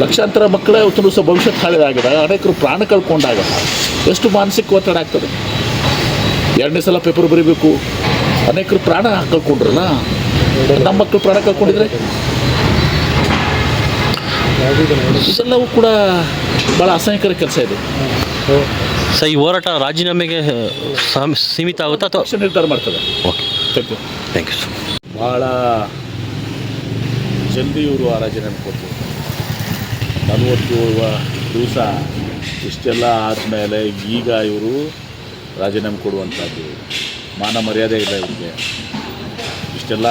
ಲಕ್ಷಾಂತರ ಮಕ್ಕಳ ಇವತ್ತು ದಿವಸ ಭವಿಷ್ಯತ್ ಹಾಳಿದಾಗಿದಾಗ ಅನೇಕರು ಪ್ರಾಣ ಕಳ್ಕೊಂಡಾಗ ಎಷ್ಟು ಮಾನಸಿಕ ಒತ್ತಡ ಆಗ್ತದೆ. ಎರಡನೇ ಸಲ ಪೇಪರ್ ಬರೀಬೇಕು, ಅನೇಕರು ಪ್ರಾಣ ಕಳ್ಕೊಂಡ್ರಲ್ಲ, ನಮ್ಮ ಮಕ್ಕಳು ಪ್ರಾಣ ಕಳ್ಕೊಂಡಿದ್ರೆ ಇದೆಲ್ಲವೂ ಕೂಡ ಭಾಳ ಅಸಹ್ಯಕರ ಕೆಲಸ ಇದೆ. ಸರ್, ಈ ಹೋರಾಟ ರಾಜೀನಾಮೆಗೆ ಸೀಮಿತ ಆಗುತ್ತಾ ಅಥವಾ ಪಕ್ಷ ನಿರ್ಧಾರ ಮಾಡ್ತದೆ? Okay, thank you sir. ಭಾಳ ಜಲ್ದಿ ಇವರು ಆ ರಾಜೀನಾಮೆ ಕೊಟ್ಟರು. 47 ದಿವಸ ಇಷ್ಟೆಲ್ಲ ಆದಮೇಲೆ ಈಗ ಇವರು ರಾಜೀನಾಮೆ ಕೊಡುವಂಥದ್ದು ಮಾನ ಮರ್ಯಾದೆ ಇಲ್ಲ ಇವರಿಗೆ. ಇಷ್ಟೆಲ್ಲ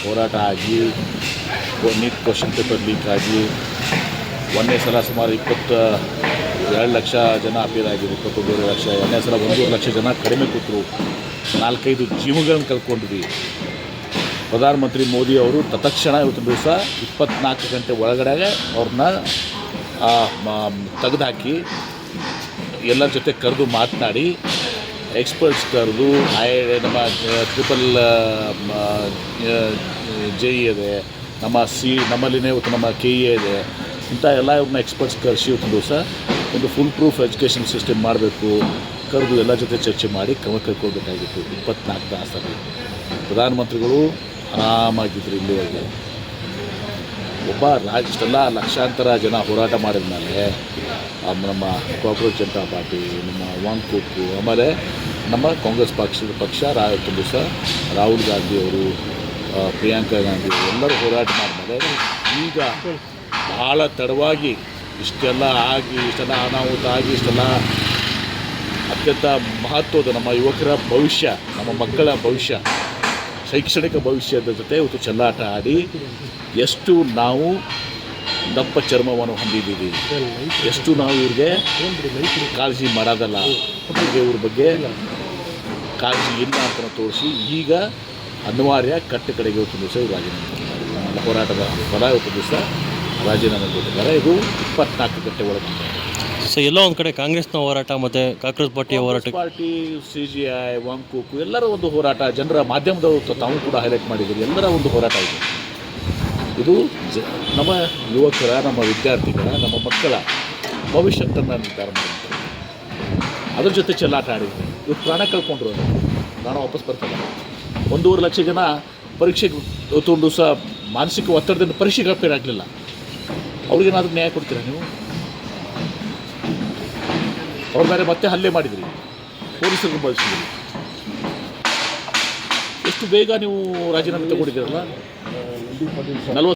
ಹೋರಾಟ ಆಗಿ ನೀಟ್ ಕ್ವಶನ್ ಪೇಪರ್ ಲೀಕ್ ಆಗಿ ಒಂದನೇ ಸಲ ಸುಮಾರು 22 ಲಕ್ಷ ಜನ ಅಪೀಲ್ ಆಗಿದ್ರು, 21 ಲಕ್ಷ. ಎರಡನೇ ಸಲ 1.5 ಲಕ್ಷ ಜನ ಕಡಿಮೆ ಕೂತರು. 4-5 ಜೀವಗಳನ್ನು ಕಳ್ಕೊಂಡ್ವಿ. ಪ್ರಧಾನಮಂತ್ರಿ ಮೋದಿ ಅವರು ತತ್ಕ್ಷಣ ಇವತ್ತು ದಿವಸ 24 ಗಂಟೆ ಒಳಗಡೆ ಅವ್ರನ್ನ ತೆಗೆದುಹಾಕಿ ಎಲ್ಲರ ಜೊತೆ ಕರೆದು ಮಾತನಾಡಿ ಎಕ್ಸ್ಪರ್ಟ್ಸ್ ಕರೆದು ನಮ್ಮ ಟ್ರಿಪಲ್ JE ಇದೆ, ನಮ್ಮಲ್ಲಿನೇ ಇವತ್ತು ನಮ್ಮ KE ಇದೆ, ಇಂಥ ಎಲ್ಲ ಇವ್ರನ್ನ ಎಕ್ಸ್ಪರ್ಟ್ಸ್ ಕರೆಸಿ ಇವತ್ತು ದಿವಸ ಒಂದು ಫುಲ್ ಪ್ರೂಫ್ ಎಜುಕೇಷನ್ ಸಿಸ್ಟಮ್ ಮಾಡಬೇಕು, ಕರೆದು ಎಲ್ಲ ಜೊತೆ ಚರ್ಚೆ ಮಾಡಿ ಕ್ರಮ ಕೈಗೊಳ್ಬೇಕಾಗಿತ್ತು. 24 ತಾಸಲ್ಲಿ ಪ್ರಧಾನಮಂತ್ರಿಗಳು ಆರಾಮಾಗಿದ್ದರು. ಇಲ್ಲಿವರೆಗೆ ಒಬ್ಬ ಇಷ್ಟೆಲ್ಲ ಲಕ್ಷಾಂತರ ಜನ ಹೋರಾಟ ಮಾಡಿದ ಮೇಲೆ ನಮ್ಮ ಕಾಕ್ರೋಚ್ ಜನತಾ ಪಾರ್ಟಿ, ನಮ್ಮ ವಾಂಗ್ಕೂಕು, ಆಮೇಲೆ ನಮ್ಮ ಕಾಂಗ್ರೆಸ್ ಪಕ್ಷ ಇವತ್ತು ದಿವಸ ರಾಹುಲ್ ಗಾಂಧಿ ಅವರು, ಪ್ರಿಯಾಂಕಾ ಗಾಂಧಿ ಎಲ್ಲರೂ ಹೋರಾಟ ಮಾಡಿದ್ಮೇಲೆ ಈಗ ಭಾಳ ತಡವಾಗಿ ಇಷ್ಟೆಲ್ಲ ಆಗಿ, ಇಷ್ಟೆಲ್ಲ ಅನಾಹುತ ಆಗಿ, ಇಷ್ಟೆಲ್ಲ ಅತ್ಯಂತ ಮಹತ್ವದ ನಮ್ಮ ಯುವಕರ ಭವಿಷ್ಯ, ನಮ್ಮ ಮಕ್ಕಳ ಭವಿಷ್ಯ, ಶೈಕ್ಷಣಿಕ ಭವಿಷ್ಯದ ಜೊತೆ ಇವತ್ತು ಚೆಲ್ಲಾಟ ಆಡಿ ಎಷ್ಟು ನಾವು ದಪ್ಪ ಚರ್ಮವನ್ನು ಹೊಂದಿದ್ದೀವಿ, ಎಷ್ಟು ನಾವು ಇವ್ರಿಗೆ ಕಾಳಜಿ ಮಾಡೋದಲ್ಲ, ಇವ್ರ ಬಗ್ಗೆ ಕಾಳಜಿ ಇಲ್ಲ ಅಂತ ತೋರಿಸಿ ಈಗ ಅನಿವಾರ್ಯ ಕಟ್ಟ ಕಡೆಗೆ ಇವತ್ತು ದಿವಸ ರಾಜೀನಾಮೆ ಹೋರಾಟದ ಫಲ ಇವತ್ತು ದಿವಸ ರಾಜೀನಾಮೆ ಕೊಟ್ಟಿದ್ದಾರೆ. ಇದು 24 ಗಂಟೆ ಒಳಗೆ. ಸೊ ಎಲ್ಲೋ ಒಂದು ಕಡೆ ಕಾಂಗ್ರೆಸ್ನ ಹೋರಾಟ ಮತ್ತು ಕಾಂಗ್ರೆಸ್ ಪಾರ್ಟಿ CGI, ವಾಂಗ್ಕೂಕು ಎಲ್ಲರ ಒಂದು ಹೋರಾಟ, ಜನರ ಮಾಧ್ಯಮದವರು ತಾವು ಕೂಡ ಹೈಲೈಟ್ ಮಾಡಿದ್ದೀರಿ, ಎಲ್ಲರ ಒಂದು ಹೋರಾಟ ಇದೆ. ಇದು ನಮ್ಮ ಯುವಕರ, ನಮ್ಮ ವಿದ್ಯಾರ್ಥಿಗಳ, ನಮ್ಮ ಮಕ್ಕಳ ಭವಿಷ್ಯತ್ತನ್ನು ನಿರ್ಧಾರ ಮಾಡಿರ್ತಾರೆ. ಅದ್ರ ಜೊತೆ ಚೆಲ್ಲಾಟ ಆಡಿದ್ವಿ. ಇವತ್ತು ಪ್ರಾಣ ಕಳ್ಕೊಂಡ್ರು, ಪ್ರಾಣ ವಾಪಸ್ ಬರ್ತಲ್ಲ. 1.5 ಲಕ್ಷ ಜನ ಪರೀಕ್ಷೆಗೆ ಇವತ್ತು ಒಂದು ದಿವಸ ಮಾನಸಿಕ ಒತ್ತಡದಿಂದ ಪರೀಕ್ಷೆಗೆ ಅಪೇರ್ ಆಗಲಿಲ್ಲ. ಅವ್ರಿಗೇನಾದರೂ ನ್ಯಾಯ ಕೊಡ್ತೀರಾ ನೀವು? ಅವ್ರ ಮೇಲೆ ಮತ್ತೆ ಹಲ್ಲೆ ಮಾಡಿದ್ರಿ, ಪೊಲೀಸರಿಗೆ ಬಳಸಿದ್ರಿ. ಎಷ್ಟು ಬೇಗ ನೀವು ರಾಜೀನಾಮೆ ತಗೊಂಡಿದ್ದೀರಲ್ಲ? 40